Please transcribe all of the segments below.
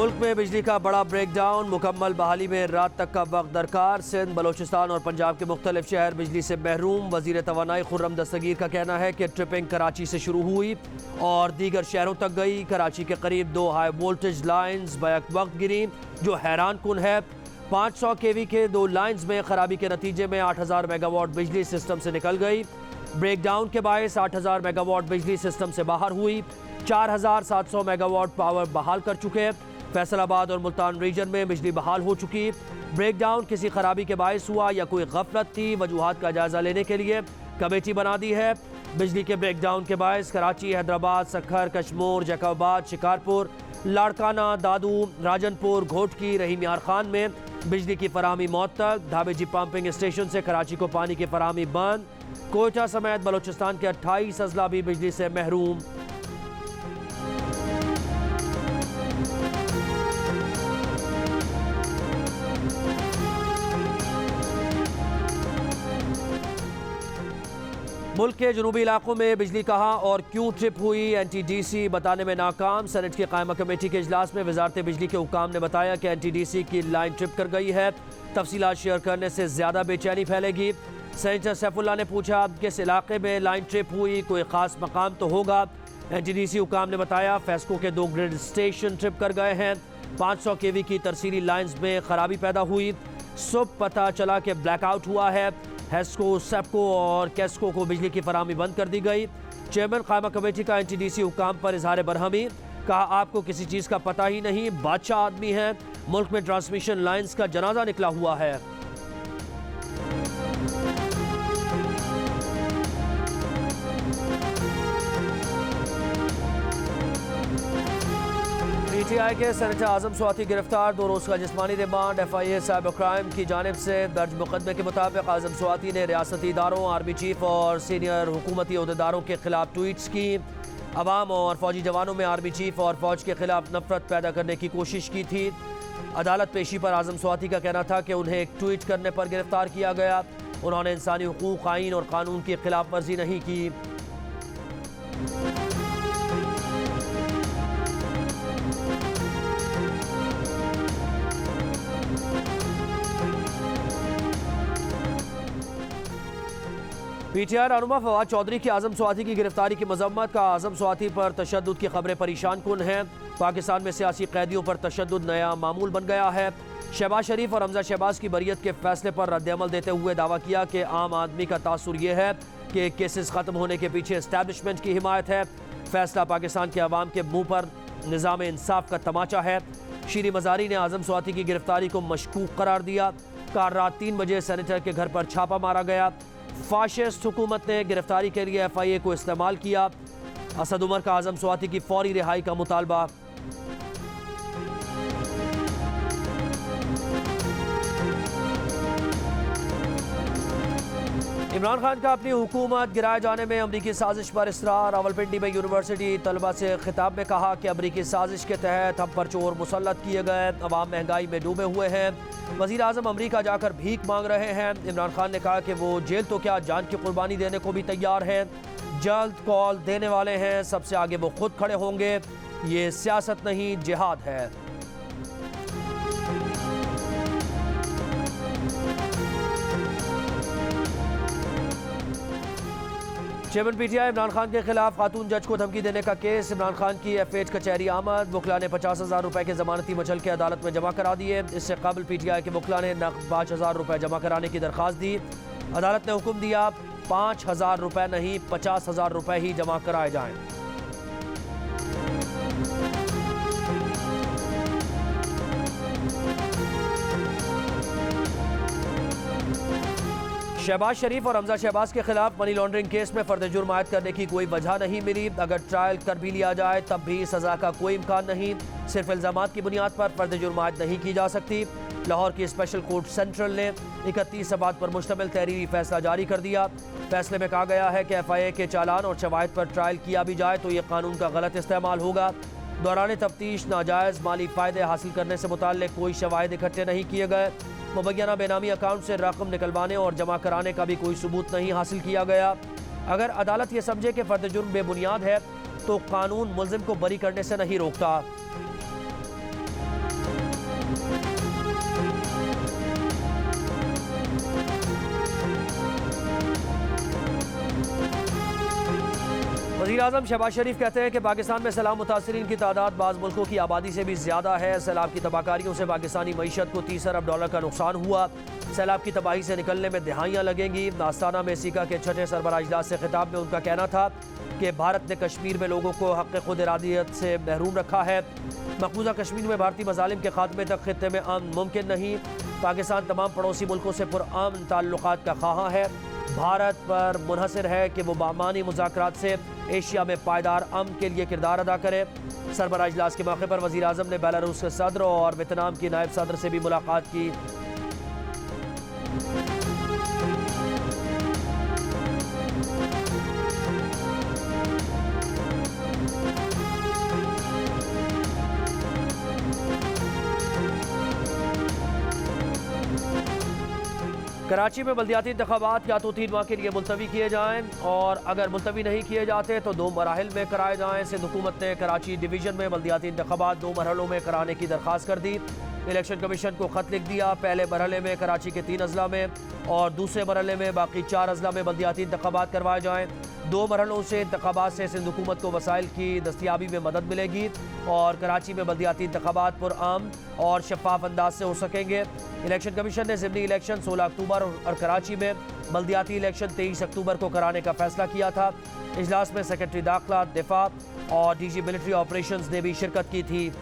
मुल्क में बिजली का बड़ा ब्रेकडाउन, मुकम्मल बहाली में रात तक का वक्त दरकार। सिंध, बलोचिस्तान और पंजाब के मुख्तलिफ शहर बिजली से महरूम। वजीर तवानाई खुर्रम दस्तगीर का कहना है कि ट्रिपिंग कराची से शुरू हुई और दीगर शहरों तक गई। कराची के करीब 2 हाई वोल्टेज लाइन्स बैक वक्त गिरी, जो हैरान कुन है। 500 kV के 2 लाइन्स में खराबी के नतीजे में 8000 मेगावाट बिजली सिस्टम से निकल गई। ब्रेकडाउन के बायस 8000 मेगावाट बिजली सिस्टम से बाहर हुई। 4700 मेगावाट पावर बहाल कर चुके। फैसलाबाद और मुल्तान रीजन में बिजली बहाल हो चुकी। ब्रेकडाउन किसी खराबी के बायस हुआ या कोई गफलत थी, वजूहात का जायजा लेने के लिए कमेटी बना दी है। बिजली के ब्रेकडाउन के बायस कराची, हैदराबाद, सखर, कश्मोर, जैकबाबाद, शिकारपुर, लाड़काना, दादू, राजनपुर, घोटकी, रहीम यार खान में बिजली की फराहमी मौतक। धाबेजी पंपिंग स्टेशन से कराची को पानी की फराहमी बंद। कोयटा समेत बलोचिस्तान के 28 अजला भी बिजली से महरूम। मुल्क के जनूबी इलाकों में बिजली कहाँ और क्यों ट्रिप हुई, NTDC बताने में नाकाम। सेनेट की कायमा कमेटी के इजलास में वजारत बिजली के हुक्काम ने बताया कि NTDC की लाइन ट्रिप कर गई है। तफसीलात शेयर करने से ज़्यादा बेचैनी फैलेगी। सेनेटर सैफुल्लाह ने पूछा किस इलाके में लाइन ट्रिप हुई, कोई ख़ास मकाम तो होगा। NTDC हुक्काम ने बताया फेस्को के 2 ग्रिड स्टेशन ट्रिप कर गए हैं। 500 kV की तरसीली लाइन्स में खराबी पैदा हुई। सुबह पता चला कि ब्लैकआउट हुआ है। हेस्को, सेप्को और कैस्को को बिजली की फराहमी बंद कर दी गई। चेयरमैन कायमा कमेटी का NTDC हुक्काम पर इजहार बरहमी। कहा आपको किसी चीज़ का पता ही नहीं, बादशाह आदमी है। मुल्क में ट्रांसमिशन लाइन्स का जनाजा निकला हुआ है। PTI के सेनेटर आजम स्वाति गिरफ्तार। 2 रोज़ का जिस्मानी रिमांड। FIA साइबर क्राइम की जानिब से दर्ज मुकदमे के मुताबिक आजम स्वाति ने रियासती इदारों, आर्मी चीफ और सीनियर हुकूमती अहदेदारों के खिलाफ ट्वीट्स की। अवाम और फौजी जवानों में आर्मी चीफ और फौज के खिलाफ नफरत पैदा करने की कोशिश की थी। अदालत पेशी पर आजम स्वाति का कहना था कि उन्हें एक ट्वीट करने पर गिरफ्तार किया गया। उन्होंने इंसानी हुकूक, आइन और कानून की खिलाफ वर्जी नहीं की। PTI रहनुमा फवाद चौधरी की आजम स्वाति की गिरफ्तारी की मजम्मत। का आजम स्वाति पर तशद्दुद की खबरें परेशान कुन हैं। पाकिस्तान में सियासी कैदियों पर तशद्दुद नया मामूल बन गया है। शहबाज शरीफ और हमजा शहबाज की बरियत के फैसले पर रद्द-ए-अमल देते हुए दावा किया कि आम आदमी का तासुर यह है कि केसेस ख़त्म होने के पीछे एस्टैब्लिशमेंट की हिमायत है। फैसला पाकिस्तान के अवाम के मुँह पर निज़ाम इंसाफ का तमाचा है। शीरी मज़ारी ने आजम स्वाति की गिरफ्तारी को मशकूक करार दिया। कल रात 3 बजे सेनेटर के घर पर छापा मारा गया। फाशिस्ट हुकूमत ने गिरफ्तारी के लिए FIA को इस्तेमाल किया। असद उमर का आजम स्वाति की फौरी रिहाई का मुतालबा। इमरान खान का अपनी हुकूमत गिराए जाने में अमरीकी साजिश पर इसरार। रावलपिंडी में यूनिवर्सिटी तलबा से खिताब में कहा कि अमरीकी साजिश के तहत हम पर चोर मुसल्लत किए गए। अवाम महंगाई में डूबे हुए हैं। वज़ीर आज़म अमरीका जाकर भीख मांग रहे हैं। इमरान खान ने कहा कि वो जेल तो क्या, जान की कुर्बानी देने को भी तैयार हैं। जल्द कॉल देने वाले हैं। सबसे आगे वो खुद खड़े होंगे। ये सियासत नहीं, जिहाद है। चेयरमैन PTI इमरान खान के खिलाफ खातून जज को धमकी देने का केस। इमरान खान की FH कचहरी आमद। वकला ने 50,000 रुपए के जमानती मचल के अदालत में जमा करा दिए। इससे कबल PTI के वकला ने नकद 5,000 रुपए जमा कराने की दरख्वास्त दी। अदालत ने हुक्म दिया 5,000 रुपए नहीं, 50,000 रुपए ही जमा कराए जाएं। शहबाज शरीफ और हमजा शहबाज के खिलाफ मनी लॉन्ड्रिंग केस में फर्द जुर्म आयद करने की कोई वजह नहीं मिली। अगर ट्रायल कर भी लिया जाए तब भी सजा का कोई इम्कान नहीं। सिर्फ इल्जामात की बुनियाद पर फर्द जुर्म आयद नहीं की जा सकती। लाहौर की स्पेशल कोर्ट सेंट्रल ने 31 अबाद पर मुश्तमिल तहरीरी फैसला जारी कर दिया। फैसले में कहा गया है कि FIA के चालान और शवाहिद पर ट्रायल किया भी जाए तो ये कानून का गलत इस्तेमाल होगा। दौरान तफ्तीश नाजायज़ माली फ़ायदे हासिल करने से मुताल्लिक़ कोई शवाहिद इकट्ठे नहीं किए गए। मुबैना बेनामी अकाउंट से रकम निकलवाने और जमा कराने का भी कोई सबूत नहीं हासिल किया गया। अगर अदालत ये समझे कि फर्द जुर्म बेबुनियाद है तो कानून मुल्जिम को बरी करने से नहीं रोकता। वज़ीर आज़म शहबाज शरीफ कहते हैं कि पाकिस्तान में सैलाब मुतासरीन की तादाद बाज़ मुल्कों की आबादी से भी ज़्यादा है। सैलाब की तबाहकारियों से पाकिस्तानी मईशत को 30 अरब डॉलर का नुकसान हुआ। सैलाब की तबाही से निकलने में दिहाइयाँ लगेंगी। आस्ताना में सीका के छठे सरबराह इजलास से खिताब में उनका कहना था कि भारत ने कश्मीर में लोगों को हक़ खुद इरादियत से महरूम रखा है। मकबूजा कश्मीर में भारतीय मज़ालिम के खात्मे तक खित्ते में अमन मुमकिन नहीं। पाकिस्तान तमाम पड़ोसी मुल्कों से पुरअमन ताल्लुकात का ख़्वाह है। भारत पर मुनहसर है कि वो बामानी मुज़ाकरात से एशिया में पायदार अमन के लिए किरदार अदा करे। सरबराह इजलास के मौके पर वज़ीर आज़म ने बेलारूस के सदर और वियतनाम की नायब सदर से भी मुलाकात की। कराची में बल्दियाती इंतखाबात या तो 3 माह के लिए मुलतवी किए जाएँ और अगर मुलतवी नहीं किए जाते तो 2 मराहिल में कराए जाएँ। सिंध हुकूमत ने कराची डिवीज़न में बल्दियाती इंतखाबात 2 मरहलों में कराने की दरख्वास्त कर दी। इलेक्शन कमीशन को ख़त लिख दिया। पहले मरहले में कराची के 3 अजला में और दूसरे मरहले में बाकी 4 अजला में बल्दियाती इंतखाबात करवाए जाएँ। 2 मरहलों से इंतखाबात से सिंध हुकूमत को वसाइल की दस्तियाबी में मदद मिलेगी और कराची में बल्दियाती इंतखाबात पुरअमन और शफाफ अंदाज से हो सकेंगे। इलेक्शन कमीशन ने ज़िमनी इलेक्शन 16 अक्टूबर और कराची में बल्दियाती इलेक्शन 23 अक्टूबर को कराने का फैसला किया था। इजलास में सेक्रेटरी दाखिला, दिफा और डीजी मिलिट्री ऑपरेशंस ने भी शिरकत की थी।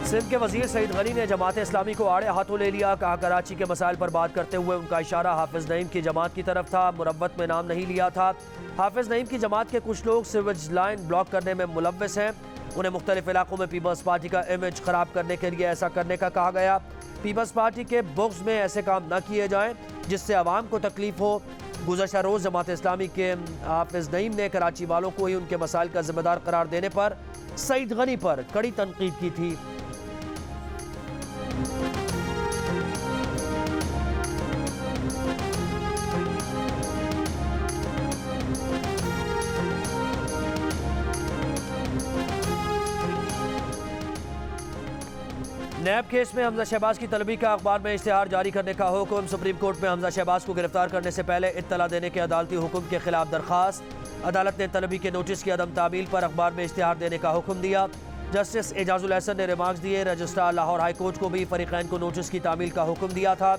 सिंध के वजीर सईद गनी ने जमात इस्लामी को आड़े हाथों ले लिया। कहा कराची के मसाइल पर बात करते हुए उनका इशारा हाफिज नईम की जमात की तरफ था। मुरव्वत में नाम नहीं लिया था। हाफिज नईम की जमात के कुछ लोग सीवेज लाइन ब्लॉक करने में मुलव्वस हैं। उन्हें मुख्तलिफ इलाकों में पीपल्स पार्टी का इमेज खराब करने के लिए ऐसा करने का कहा गया। पीपल्स पार्टी के बुक्स में ऐसे काम न किए जाएं जिससे आवाम को तकलीफ हो। गुज़श्ता रोज़ जमात इस्लामी के हाफिज नईम ने कराची वालों को ही उनके मसाइल का जिम्मेदार करार देने पर सईद गनी पर कड़ी तनकीद की थी। नैब केस में हमजा शहबाज की तलबी का अखबार में इश्तिहार जारी करने का हुक्म। सुप्रीम कोर्ट में हमजा शहबाज को गिरफ्तार करने से पहले इत्तला देने के अदालती हुक्म के खिलाफ दरखास्त। अदालत ने तलबी के नोटिस की अदम तामील पर अखबार में इश्तिहार देने का हुक्म दिया। जस्टिस एजाजुल एहसन ने रिमार्क्स दिए। रजिस्ट्रार लाहौर हाई कोर्ट को भी फरीकैन को नोटिस की तामील का हुक्म दिया था।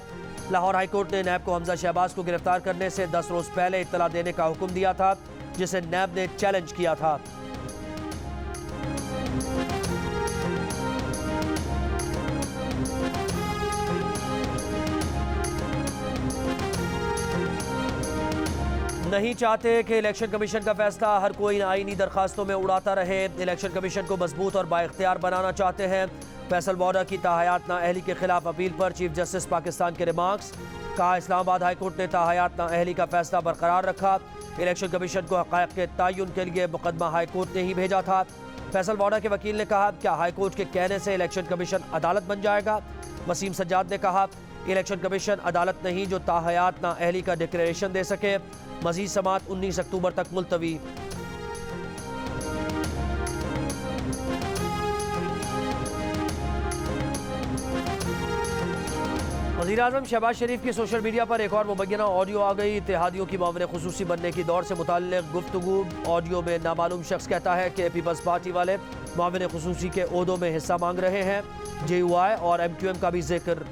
लाहौर हाई कोर्ट ने नैब को हमजा शहबाज को गिरफ्तार करने से 10 रोज़ पहले इत्तला देने का हुक्म दिया था, जिसे नैब ने चैलेंज किया था। नहीं चाहते कि इलेक्शन कमीशन का फैसला हर कोई आईनी दरखास्तों में उड़ाता रहे। इलेक्शन कमीशन को मजबूत और बाइख्तियार बनाना चाहते हैं। फैसल बॉर्डर की ताहयात नाअहली के खिलाफ अपील पर चीफ जस्टिस पाकिस्तान के रिमार्क्स। कहा इस्लामाबाद हाई कोर्ट ने ताहयात नाअहली का फैसला बरकरार रखा। इलेक्शन कमीशन को हक़ाइक़ के तयन के लिए मुकदमा हाई कोर्ट ने ही भेजा था। फैसल बॉर्डर के वकील ने कहा क्या हाई कोर्ट के कहने से इलेक्शन कमीशन अदालत बन जाएगा। वसीम सज्जाद ने कहा इलेक्शन कमीशन अदालत नहीं जो ताहयात नाअहली का डिक्लेरेशन दे सके। मज़ीद समाअत 19 अक्टूबर तक मुलतवी। वज़ीर आज़म शहबाज शरीफ की सोशल मीडिया पर एक और मुबैना ऑडियो आ गई। इत्तेहादियों की मामले खुसूसी बनने की दौर से मुताल्लिक़ गुफ्तगू। ऑडियो में नामालूम शख्स कहता है कि पीपल्स पार्टी वाले मामले खुसूसी के ओहदों में हिस्सा मांग रहे हैं। JUI और MQM का भी जिक्र।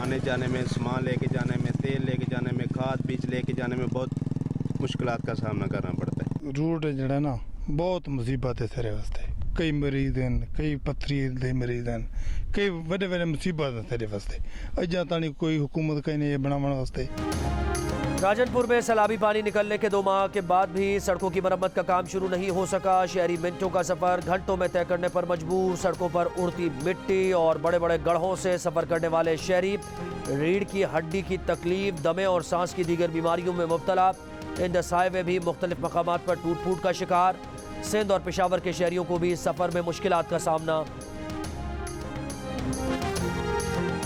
आने जाने में, सामान लेके जाने में, तेल लेके जाने में, खाद बीज लेके जाने में बहुत मुश्किलात का सामना करना पड़ता है। रूट जड़ा ना बहुत मुसीबत है सारे वास्ते। कई मरीज हैं, कई पत्थरी दे मरीज हैं, कई बड़े बड़े मुसीबत है सारे वास्ते। अजा तानी कोई हुकूमत कहीं नहीं बनाने वास्ते। राजनपुर में सैलाबी पानी निकलने के 2 माह के बाद भी सड़कों की मरम्मत का काम शुरू नहीं हो सका। शहरी मिनटों का सफ़र घंटों में तय करने पर मजबूर। सड़कों पर उड़ती मिट्टी और बड़े बड़े गड्ढों से सफ़र करने वाले शहरी रीढ़ की हड्डी की तकलीफ, दमे और सांस की दीगर बीमारियों में मुब्तला। इंडस हाईवे भी मुख्तलिफ मकामात पर टूट फूट का शिकार। सिंध और पेशावर के शहरियों को भी सफ़र में मुश्किलात का सामना।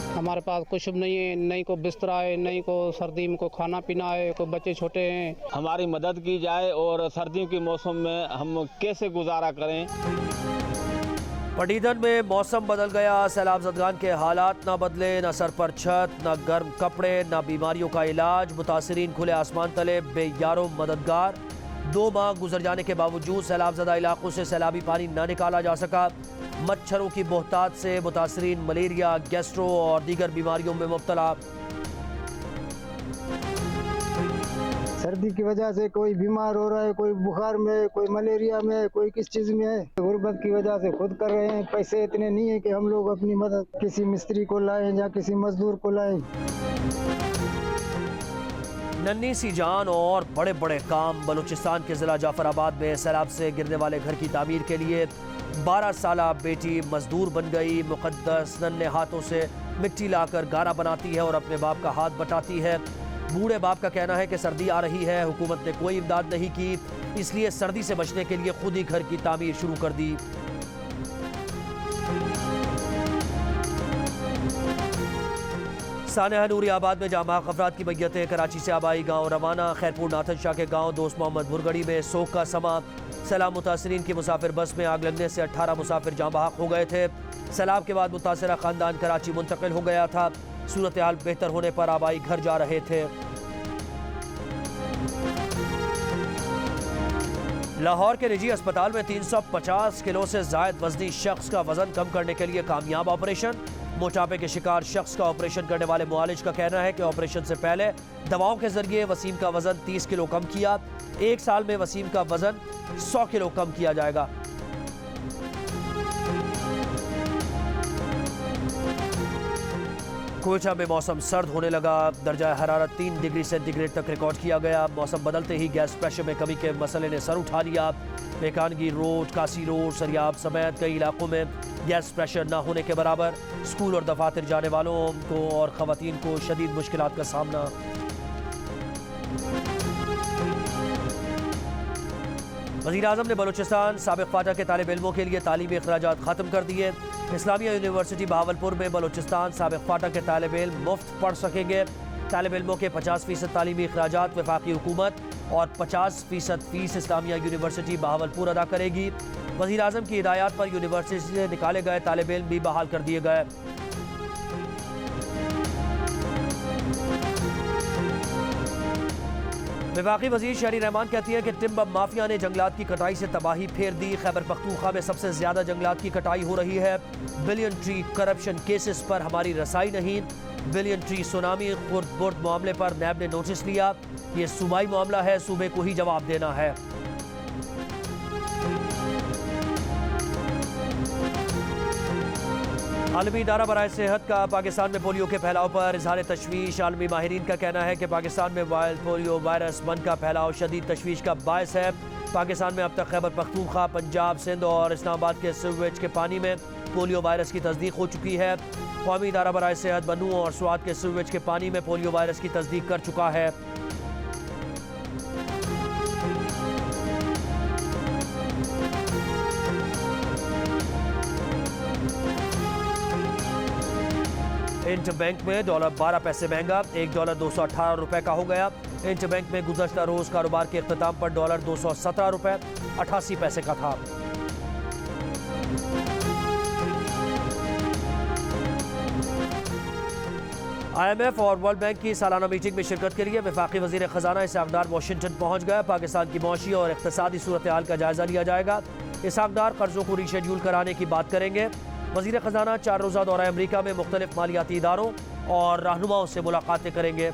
हमारे पास कुछ नहीं है, नहीं को बिस्तरा है, नहीं को सर्दी में को खाना पीना है, कोई बच्चे छोटे हैं। हमारी मदद की जाए और सर्दियों के मौसम में हम कैसे गुजारा करें। पटीधन में मौसम बदल गया, सैलाब ज़दगान के हालात ना बदले, न सर पर छत, न गर्म कपड़े, न बीमारियों का इलाज। मुतासरीन खुले आसमान तले बेयारो मददगार। 2 माह गुजर जाने के बावजूद सैलाब ज़दा इलाकों से सैलाबी पानी न निकाला जा सका। मच्छरों की बोहतात से मुतासरीन मलेरिया, गैस्ट्रो और दीगर बीमारियों में मुब्तला। सर्दी की वजह से कोई बीमार हो रहा है, कोई बुखार में, कोई मलेरिया में, कोई किस चीज़ में है। गुर्बत की वजह से खुद कर रहे हैं। पैसे इतने नहीं है कि हम लोग अपनी मदद किसी मिस्त्री को लाएं या किसी मजदूर को लाएं। नन्ही सी जान और बड़े बड़े काम। बलूचिस्तान के ज़िला जाफराबाद में सैलाब से गिरने वाले घर की तामीर के लिए 12 साला बेटी मजदूर बन गई। मुकद्दस नन्हे हाथों से मिट्टी लाकर गाना बनाती है और अपने बाप का हाथ बटाती है। बूढ़े बाप का कहना है कि सर्दी आ रही है, हुकूमत ने कोई इमदाद नहीं की, इसलिए सर्दी से बचने के लिए खुद ही घर की तामीर शुरू कर दी। सानेहा नूरियाबाद में जामा अफराद की मैयतें कराची से आबाई गांव रवाना। खैरपुर नाथन शाह के गांव दोस्त मोहम्मद भुरगड़ी में सोग का समा। सैलाब मुतासरीन की मुसाफिर बस में आग लगने से 18 मुसाफिर जाँ बहक हो गए थे। सैलाब के बाद मुतासरा खानदान कराची मुंतकिल हो गया था। सूरत हाल बेहतर होने पर आबाई घर जा रहे थे। लाहौर के निजी अस्पताल में 350 किलो से जायद वजनी शख्स का वजन कम करने के लिए कामयाब ऑपरेशन। मोटापे के शिकार शख्स का ऑपरेशन करने वाले मुआलिज का कहना है कि ऑपरेशन से पहले दवाओं के जरिए वसीम का वजन 30 किलो कम किया। 1 साल में वसीम का वजन 100 किलो कम किया जाएगा। कोयटा में मौसम सर्द होने लगा। दर्जा हरारत 3 डिग्री सेंटीग्रेड तक रिकॉर्ड किया गया। मौसम बदलते ही गैस प्रेशर में कमी के मसले ने सर उठा लिया। मेकानगी रोड, कासी रोड, सरियाब समेत कई इलाकों में गैस प्रेशर न होने के बराबर। स्कूल और दफातर जाने वालों को और ख़वातीन को शदीद मुश्किलात का सामना। वज़ीर-ए-आज़म ने बलूचिस्तान साबिक़ फ़ाटा के तालिब इल्मों के लिए तालीमी अखराजात ख़त्म कर दिए। इस्लामिया यूनिवर्सिटी बहावलपुर में बलूचिस्तान साबिक़ फ़ाटा के तालिब इल्म मुफ्त पढ़ सकेंगे। तालिब इल्मों के 50% तालीमी अखराजात वफाकी हुकूमत और 50% फ़ीस इस्लामिया यूनिवर्सिटी बहावलपुर अदा करेगी। वज़ीर-ए-आज़म की हिदायत पर यूनिवर्सिटी से निकाले गए तालिब इल्म भी बहाल कर दिए गए। वफाकी वज़ीर शहरी रहमान कहती है कि टिम्बर माफिया ने जंगलात की कटाई से तबाही फेर दी। खैबर पख्तूनख्वा में सबसे ज्यादा जंगलात की कटाई हो रही है। बिलियन ट्री करप्शन केसेस पर हमारी रसाई नहीं। बिलियन ट्री सुनामी खुर्द-बुर्द मामले पर नैब ने नोटिस लिया। ये सूबाई मामला है, सूबे को ही जवाब देना है। आलमी इदारा बराए सेहत का पाकिस्तान में पोलियो के फैलाव पर इजहार तशवीश। आलमी माहिरीन का कहना है कि पाकिस्तान में वाइल्ड पोलियो वायरस 1 का फैलाव शदीद तशवीश का बायस है। पाकिस्तान में अब तक खैबर पख्तूनख्वा, पंजाब, सिंध और इस्लामाबाद के सीवेज के पानी में पोलियो वायरस की तस्दीक हो चुकी है। कौमी इदारा बराए सेहत बनू और स्वात के सीवेज के पानी में पोलियो वायरस की तस्दीक कर चुका है। इंटर बैंक में डॉलर 12 पैसे महंगा, $1 218 रुपए का हो गया। इंटर बैंक में गुज़श्ता रोज कारोबार के इख्तिताम पर डॉलर 217 रुपए 88 पैसे का था। IMF और वर्ल्ड बैंक की सालाना मीटिंग में शिरकत के लिए वफाकी वज़ीर ख़जाना इसहाक़ डार वाशिंगटन पहुँच गया। पाकिस्तान की मौशी और इक़्तिसादी सूरत हाल का जायज़ा लिया जाएगा। इसहाक़ डार कर्ज़ों को रीशेड्यूल कराने की बात करेंगे। वज़ीर ख़जाना 4 रोज़ा दौरा अमरीका में मुख्तलिफ मालियाती इदारों और रहनुमाओं से मुलाकातें करेंगे।